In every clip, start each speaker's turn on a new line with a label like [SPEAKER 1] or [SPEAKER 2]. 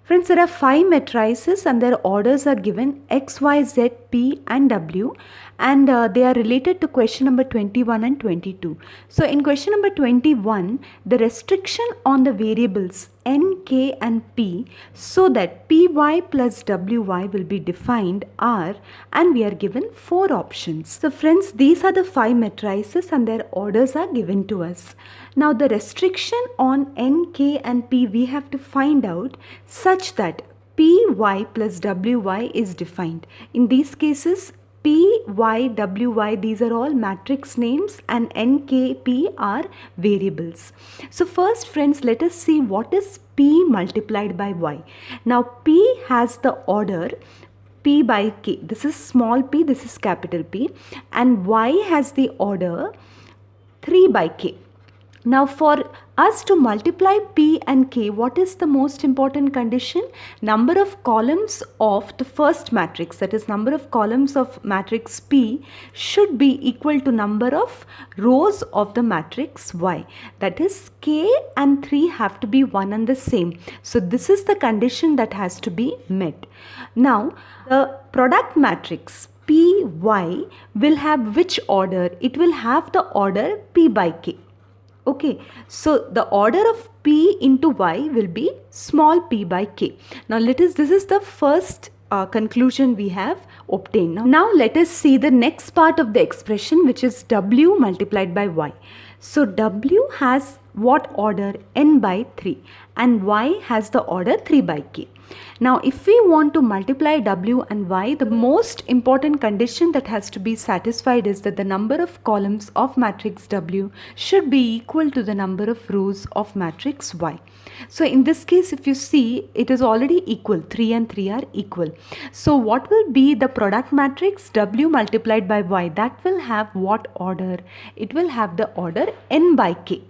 [SPEAKER 1] Friends, there are 5 matrices and their orders are given X, Y, Z, P and W, and they are related to question number 21 and 22. So in question number 21, the restriction on the variables N, K and P so that Py plus Wy will be defined are, and we are given 4 options. So friends, these are the 5 matrices and their orders are given to us. Now the restriction on N, K and P we have to find out such that Py plus Wy is defined. In these cases, P, Y, W, Y, these are all matrix names and N, K, P are variables. So first friends, let us see what is P multiplied by Y. Now P has the order P by K. This is small p, this is capital P, and Y has the order 3 by K. Now for us to multiply P and K, what is the most important condition? Number of columns of the first matrix, that is number of columns of matrix P should be equal to number of rows of the matrix Y. That is K and 3 have to be one and the same. So this is the condition that has to be met. Now the product matrix Py will have which order? It will have the order P by K. Okay, so the order of P into Y will be small p by K. Now this is the first conclusion we have obtained. Now let us see the next part of the expression, which is W multiplied by Y. So W has what order? N by 3, and Y has the order 3 by K. Now if we want to multiply W and Y, the most important condition that has to be satisfied is that the number of columns of matrix W should be equal to the number of rows of matrix Y. So in this case, if you see, it is already equal, 3 and 3 are equal. So what will be the product matrix W multiplied by Y? That will have what order? It will have the order N by K.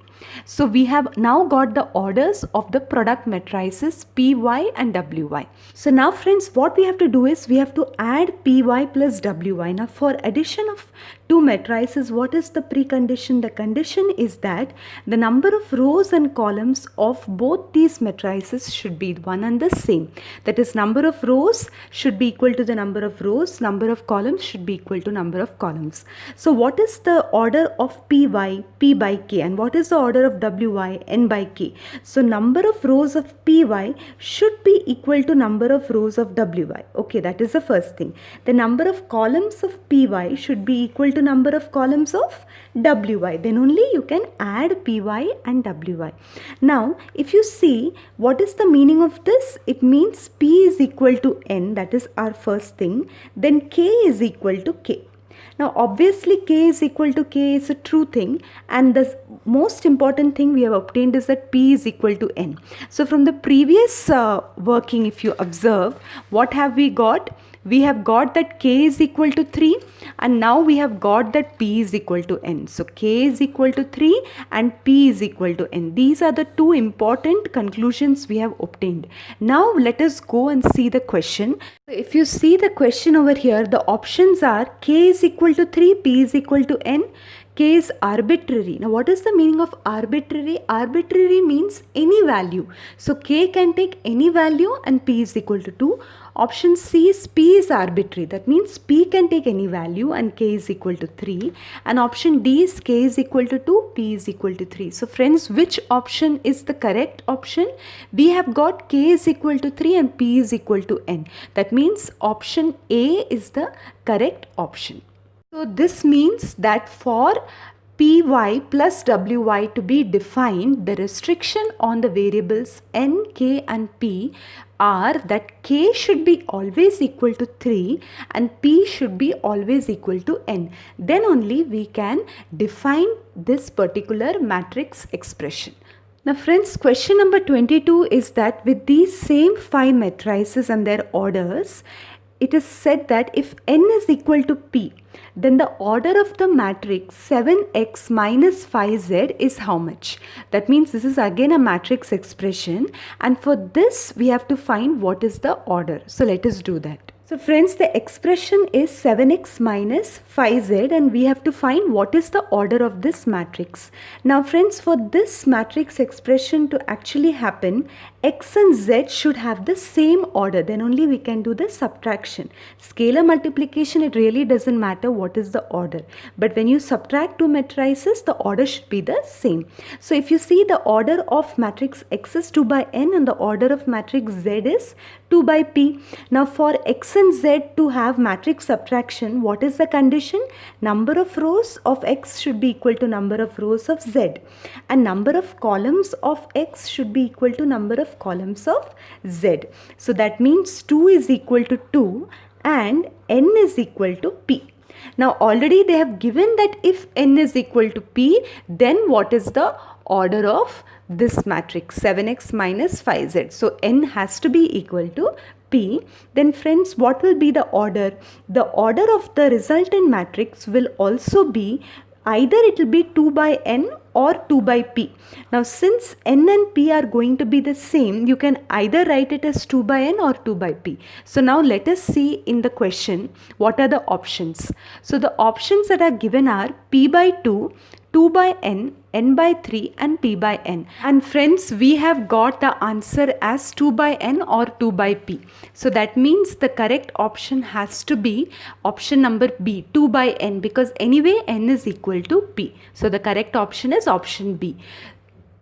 [SPEAKER 1] So we have now got the orders of the product matrices Py and Wy. So now friends, what we have to do is we have to add Py plus Wy. Now for addition of two matrices, what is the precondition? The condition is that the number of rows and columns of both these matrices should be one and the same. That is, number of rows should be equal to the number of rows, number of columns should be equal to number of columns. So what is the order of Py? P by K, and what is the order of Wy? N by K. So number of rows of Py should be equal to number of rows of Wy. Okay, that is the first thing. The number of columns of Py should be equal to number of columns of Wy. Then only you can add Py and Wy. Now if you see, what is the meaning of this? It means P is equal to N, that is our first thing. Then K is equal to K. Now obviously K is equal to K is a true thing, and the most important thing we have obtained is that P is equal to N. So from the previous working, if you observe, what have we got? We have got that K is equal to 3, and now we have got that P is equal to N. So K is equal to 3 and P is equal to N. These are the two important conclusions we have obtained. Now let us go and see the question. If you see the question over here, the options are K is equal to 3, P is equal to N. K is arbitrary. Now what is the meaning of arbitrary? Arbitrary means any value. So K can take any value and P is equal to 2. Option C is P is arbitrary. That means P can take any value and K is equal to 3. And option D is K is equal to 2, P is equal to 3. So friends, which option is the correct option? We have got K is equal to 3 and P is equal to N. That means option A is the correct option. So this means that for Py plus Wy to be defined, the restriction on the variables N, K and P are that K should be always equal to 3 and P should be always equal to N. Then only we can define this particular matrix expression. Now friends, question number 22 is that with these same 5 matrices and their orders, it is said that if N is equal to P, then the order of the matrix 7x minus 5z is how much? That means this is again a matrix expression, and for this we have to find what is the order. So let us do that. So friends, the expression is 7x minus 5z and we have to find what is the order of this matrix. Now friends, for this matrix expression to actually happen, x and z should have the same order, then only we can do the subtraction. Scalar multiplication, it really doesn't matter what is the order. But when you subtract two matrices, the order should be the same. So if you see, the order of matrix x is 2 by n and the order of matrix z is 2 by p. Now for x and z to have matrix subtraction, what is the condition? Number of rows of x should be equal to number of rows of z, and number of columns of x should be equal to number of columns of z. So that means 2 is equal to 2 and n is equal to p. Now already they have given that if n is equal to p, then what is the order of this matrix? 7x minus 5z. So n has to be equal to p. Then friends, what will be the order? The order of the resultant matrix will also be either it will be 2 by n or 2 by p. Now since n and p are going to be the same, you can either write it as 2 by n or 2 by p. So now let us see in the question what are the options. So the options that are given are p by 2, 2 by n by 3 and p by n. And friends, we have got the answer as 2 by n or 2 by p. So that means the correct option has to be option number B, 2 by n, because anyway n is equal to p. So the correct option is option B.